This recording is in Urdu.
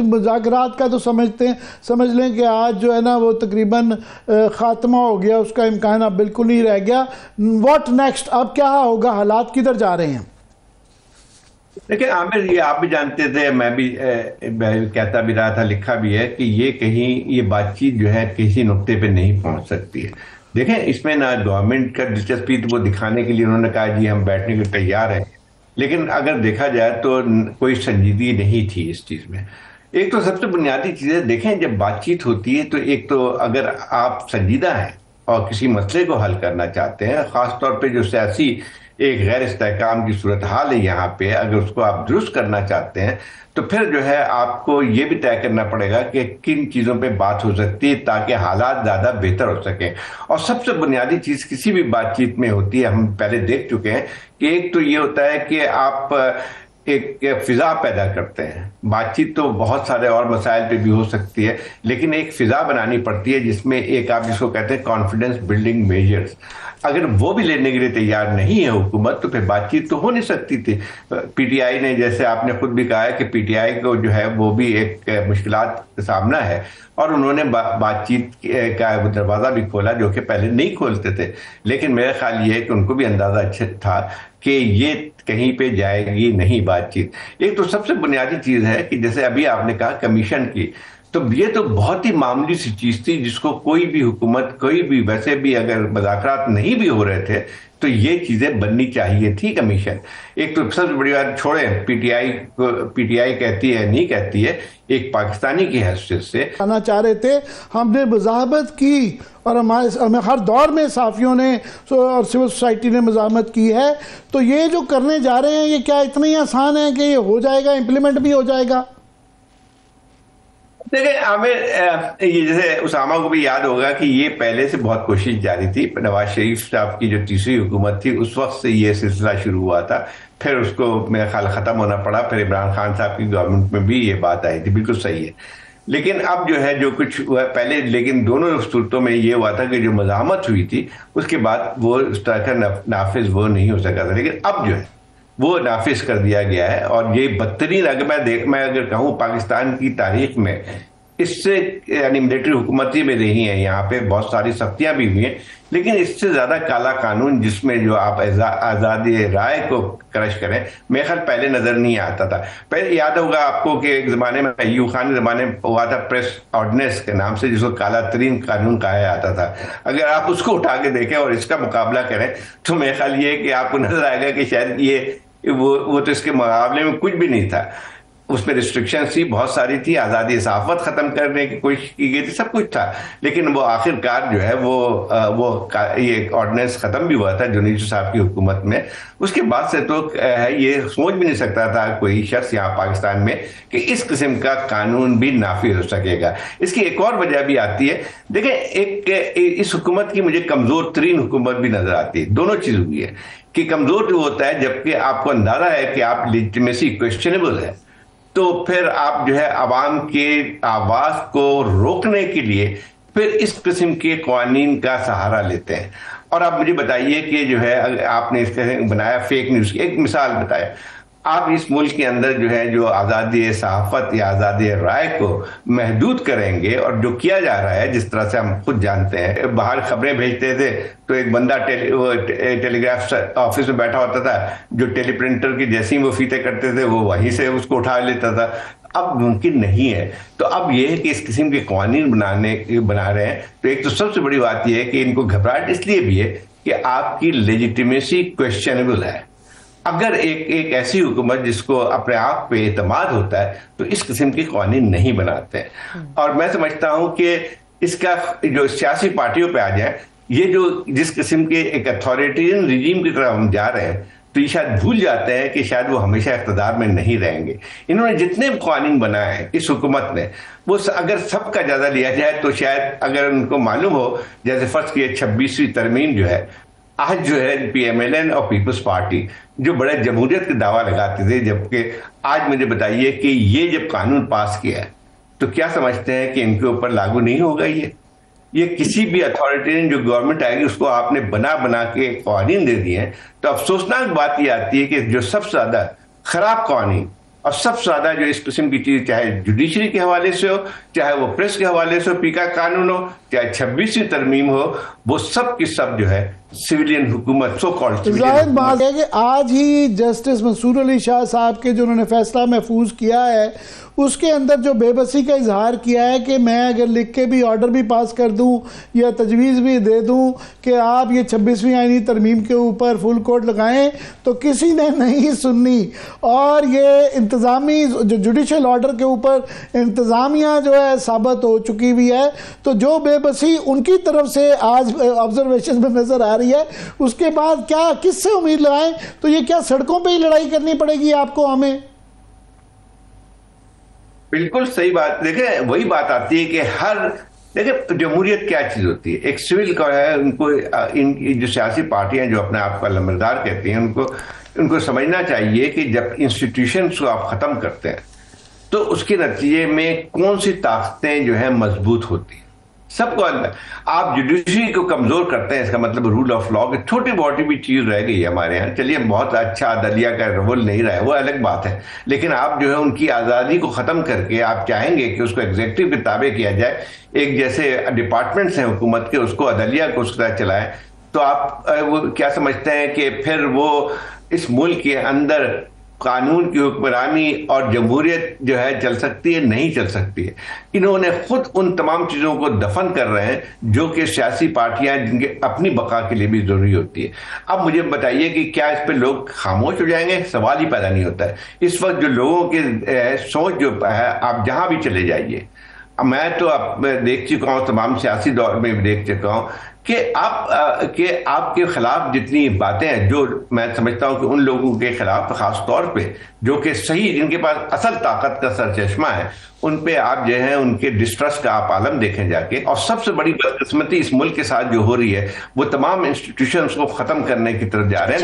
مذاکرات کا تو سمجھ لیں کہ آج جو ہے نا وہ تقریباً خاتمہ ہو گیا، اس کا امکان اب بالکل نہیں رہ گیا. What next? اب کیا ہوگا؟ حالات کدھر جا رہے ہیں؟ دیکھیں عامر، یہ آپ بھی جانتے تھے، میں بھی کہتا بھی رہا تھا، لکھا بھی ہے کہ یہ کہیں یہ بات چیت جو ہے کسی نقطے پہ نہیں پہنچ سکتی ہے. دیکھیں اس میں نہ گورنمنٹ کا دلچسپی وہ دکھانے کے لیے انہوں نے کہا جی ہم بیٹھنے کے تیار ہیں، لیکن اگر دیکھا جائے تو کوئی سنجیدگی نہیں تھی اس چیز میں. ایک تو سب سے بنیادی چیز ہے، دیکھیں جب بات چیت ہوتی ہے تو ایک تو اگر آپ سنجیدہ ہیں اور کسی مسئلے کو حل کرنا چاہتے ہیں، خاص طور پہ جو سیاسی ایک غیر استحکام کی صورتحال ہے یہاں پہ، اگر اس کو آپ درست کرنا چاہتے ہیں تو پھر جو ہے آپ کو یہ بھی طے کرنا پڑے گا کہ کن چیزوں پہ بات ہو سکتی ہے تاکہ حالات زیادہ بہتر ہو سکیں. اور سب سے بنیادی چیز کسی بھی بات چیت میں ہوتی ہے، ہم پہلے دیکھ چکے ہیں کہ ایک تو یہ ہوتا ہے کہ آپ ایک فضا پیدا کرتے ہیں. بات چیت تو بہت سارے اور مسائل پہ بھی ہو سکتی ہے، لیکن ایک فضا بنانی پڑتی ہے جس میں ایک آپ جس کو کہتے ہیں کانفیڈنس بلڈنگ میجرز. اگر وہ بھی لینے کے لیے تیار نہیں ہے حکومت تو پھر بات چیت تو ہو نہیں سکتی تھی. پی ٹی آئی نے، جیسے آپ نے خود بھی کہا ہے کہ پی ٹی آئی کو جو ہے وہ بھی ایک مشکلات کا سامنا ہے، اور انہوں نے بات چیت کا دروازہ بھی کھولا جو کہ پہلے نہیں کھولتے تھے. لیکن میرا خیال یہ ہے کہ ان کو بھی اندازہ اچھا تھا کہ یہ کہیں پہ جائے گی نہیں بات چیت. ایک تو سب سے بنیادی چیز ہے کہ جیسے ابھی آپ نے کہا کمیشن کی، تو یہ تو بہت ہی معمولی سی چیز تھی جس کو کوئی بھی حکومت، کوئی بھی، ویسے بھی اگر مذاکرات نہیں بھی ہو رہے تھے تو یہ چیزیں بننی چاہیے تھی کمیشن. ایک تو سب سے بڑی بات چھوڑیں پی ٹی آئی کہتی ہے نہیں کہتی ہے، ایک پاکستانی کی حیثیت سے آنا چاہ رہے تھے. ہم نے مزاحمت کی اور ہمیں ہر دور میں صحافیوں نے اور سول سوسائٹی نے مزاحمت کی ہے، تو یہ جو کرنے جا رہے ہیں یہ کیا اتنا ہی آسان ہے کہ یہ ہو جائے گا، امپلیمنٹ بھی ہو جائے گا؟ دیکھیں عامر، یہ جیسے اسامہ کو بھی یاد ہوگا کہ یہ پہلے سے بہت کوشش جاری تھی. نواز شریف صاحب کی جو تیسری حکومت تھی اس وقت سے یہ سلسلہ شروع ہوا تھا، پھر اس کو میرا خیال ختم ہونا پڑا، پھر عمران خان صاحب کی گورنمنٹ میں بھی یہ بات آئی تھی. بالکل صحیح ہے. لیکن اب جو ہے جو کچھ ہوا ہے پہلے، لیکن دونوں صورتوں میں یہ ہوا تھا کہ جو مزاحمت ہوئی تھی اس کے بعد وہ اس طرح کا نافذ وہ نہیں ہو سکا تھا، لیکن اب جو ہے وہ نافذ کر دیا گیا ہے. اور یہ بدترین، اگر میں اگر کہوں پاکستان کی تاریخ میں اس سے، یعنی ملٹری حکومتیں بھی رہی ہیں یہاں پہ، بہت ساری سختیاں بھی ہوئی ہیں، لیکن اس سے زیادہ کالا قانون جس میں جو آپ آزادی رائے کو کرش کریں، میرے خیال پہلے نظر نہیں آتا تھا. پہلے یاد ہوگا آپ کو کہ ایک زمانے میں ایوب خان کے زمانے میں ہوا تھا پریس آرڈیننس کے نام سے، جس کو کالا ترین قانون کہا جاتا تھا. اگر آپ اس کو اٹھا کے دیکھیں اور اس کا مقابلہ کریں تو میرے خیال یہ ہے کہ آپ کو نظر آئے گا کہ شاید یہ وہ تو اس کے مقابلے میں کچھ بھی نہیں تھا. اس میں ریسٹرکشن تھی، بہت ساری تھی، آزادی صحافت ختم کرنے کی کوشش کی گئی تھی، سب کچھ تھا، لیکن وہ آخر کار جو ہے وہ یہ آرڈیننس ختم بھی ہوا تھا جنید صاحب کی حکومت میں. اس کے بعد سے تو یہ سوچ بھی نہیں سکتا تھا کوئی شخص یہاں پاکستان میں کہ اس قسم کا قانون بھی نافذ ہو سکے گا. اس کی ایک اور وجہ بھی آتی ہے. دیکھیں ایک اس حکومت کی مجھے کمزور ترین حکومت بھی نظر آتی ہے. دونوں چیز ہوئی ہے کہ کمزور جو ہوتا ہے جبکہ آپ کو اندازہ ہے کہ آپ لیجٹمیسی کویسچنیبل ہے، تو پھر آپ جو ہے عوام کے آواز کو روکنے کے لیے پھر اس قسم کے قوانین کا سہارا لیتے ہیں. اور آپ مجھے بتائیے کہ جو ہے آپ نے اس کا بنایا فیک نیوز کی ایک مثال بتایا. آپ اس ملک کے اندر جو ہے جو آزادی صحافت یا آزادی رائے کو محدود کریں گے، اور جو کیا جا رہا ہے جس طرح سے ہم خود جانتے ہیں، باہر خبریں بھیجتے تھے تو ایک بندہ ٹیلی گراف آفس میں بیٹھا ہوتا تھا، جو ٹیلی پرنٹر کی جیسی وہ فیتے کرتے تھے وہ وہیں سے اس کو اٹھا لیتا تھا. اب ممکن نہیں ہے. تو اب یہ ہے کہ اس قسم کے قوانین بنا رہے ہیں، تو ایک تو سب سے بڑی بات یہ ہے کہ ان کو گھبراہٹ اس لیے بھی ہے کہ آپ کی لیجیٹیمیسی کویسچنیبل ہے. اگر ایک ایسی حکومت جس کو اپنے آپ پہ اعتماد ہوتا ہے تو اس قسم کے قوانین نہیں بناتے. اور میں سمجھتا ہوں کہ اس کا جو سیاسی پارٹیوں پہ آ جائے، یہ جو جس قسم کے ایک اتھارٹیرین رجیم کی طرف ہم جا رہے ہیں، تو یہ شاید بھول جاتے ہیں کہ شاید وہ ہمیشہ اقتدار میں نہیں رہیں گے. انہوں نے جتنے قوانین بنائے ہیں اس حکومت نے، وہ اگر سب کا جائزہ لیا جائے تو شاید اگر ان کو معلوم ہو، جیسے فرض کیے 26ویں ترمیم جو ہے، آج جو ہے پی ایم ایل این اور پیپلز پارٹی جو بڑے جمہوریت کے دعویٰ لگاتے تھے، جبکہ آج مجھے بتائیے کہ یہ جب قانون پاس کیا ہے تو کیا سمجھتے ہیں کہ ان کے اوپر لاگو نہیں ہوگا؟ یہ کسی بھی اتھارٹیرین جو گورنمنٹ آئے گی اس کو آپ نے بنا کے قوانین دے دیے ہیں. تو افسوسناک بات یہ آتی ہے کہ جو سب سے زیادہ خراب قوانین اور سب سے زیادہ جو اس قسم کی چیز چاہے جوڈیشری کے حوالے سے ہو، چاہے وہ پریس کے حوالے سے ہو، پیکا قانون ہو، چاہے 26ویں ترمیم ہو، وہ سب کی سب جو ہے سویلین حکومت، سو کالڈ ظاہر بات ہے کہ آج ہی جسٹس منصور علی شاہ صاحب کے جو انہوں نے فیصلہ محفوظ کیا ہے اس کے اندر جو بے بسی کا اظہار کیا ہے کہ میں اگر لکھ کے بھی آرڈر بھی پاس کر دوں یا تجویز بھی دے دوں کہ آپ یہ 26ویں آئینی ترمیم کے اوپر فل کوٹ لگائیں تو کسی نے نہیں سننی، اور یہ انتظامی جو جوڈیشل آرڈر کے اوپر انتظامیہ جو ہے ثابت ہو چکی ہوئی ہے، تو جو بے بسی ان کی طرف سے آج آبزرویشن میں نظر آ رہی ہے، اس کے بعد کیا کس سے امید لگائیں؟ تو یہ کیا سڑکوں پہ ہی لڑائی کرنی پڑے گی آپ کو ہمیں؟ بالکل صحیح بات. دیکھیں وہی بات آتی ہے کہ دیکھیں جمہوریت کیا چیز ہوتی ہے. ایک سول کا ہے، ان کو جو سیاسی پارٹیاں جو اپنے آپ کو علمبردار کہتی ہیں ان کو سمجھنا چاہیے کہ جب انسٹیٹیوشنز کو آپ ختم کرتے ہیں تو اس کے نتیجے میں کون سی طاقتیں جو ہیں مضبوط ہوتی ہیں. سب کو آپ جوڈیشری کو کمزور کرتے ہیں، اس کا مطلب رول آف لا کی چھوٹی موٹی بھی چیز رہ گئی ہے ہمارے ہاں. چلیے بہت اچھا عدلیہ کا رول نہیں رہا ہے، وہ الگ بات ہے، لیکن آپ جو ہے ان کی آزادی کو ختم کر کے آپ چاہیں گے کہ اس کو ایگزیکٹو کے تابع کیا جائے، ایک جیسے ڈپارٹمنٹس ہیں حکومت کے اس کو عدلیہ کو اس طرح چلائیں، تو آپ وہ کیا سمجھتے ہیں کہ پھر وہ اس ملک کے اندر قانون کی حکمرانی اور جمہوریت جو ہے چل سکتی ہے؟ نہیں چل سکتی ہے. انہوں نے خود ان تمام چیزوں کو دفن کر رہے ہیں جو کہ سیاسی پارٹیاں جن کے اپنی بقا کے لیے بھی ضروری ہوتی ہے. اب مجھے بتائیے کہ کیا اس پہ لوگ خاموش ہو جائیں گے؟ سوال ہی پیدا نہیں ہوتا ہے. اس وقت جو لوگوں کی سوچ جو ہے، آپ جہاں بھی چلے جائیے، میں تو اب دیکھ چکا ہوں، تمام سیاسی دور میں بھی دیکھ چکا ہوں کہ آپ کے خلاف جتنی باتیں ہیں، جو میں سمجھتا ہوں کہ ان لوگوں کے خلاف خاص طور پہ جو کہ صحیح جن کے پاس اصل طاقت کا سرچشمہ ہے، ان پہ آپ جو ہے ان کے ڈسٹرسٹ کا آپ عالم دیکھیں جا کے. اور سب سے بڑی بدقسمتی اس ملک کے ساتھ جو ہو رہی ہے، وہ تمام انسٹیٹیوشنز کو ختم کرنے کی طرف جا رہے ہیں.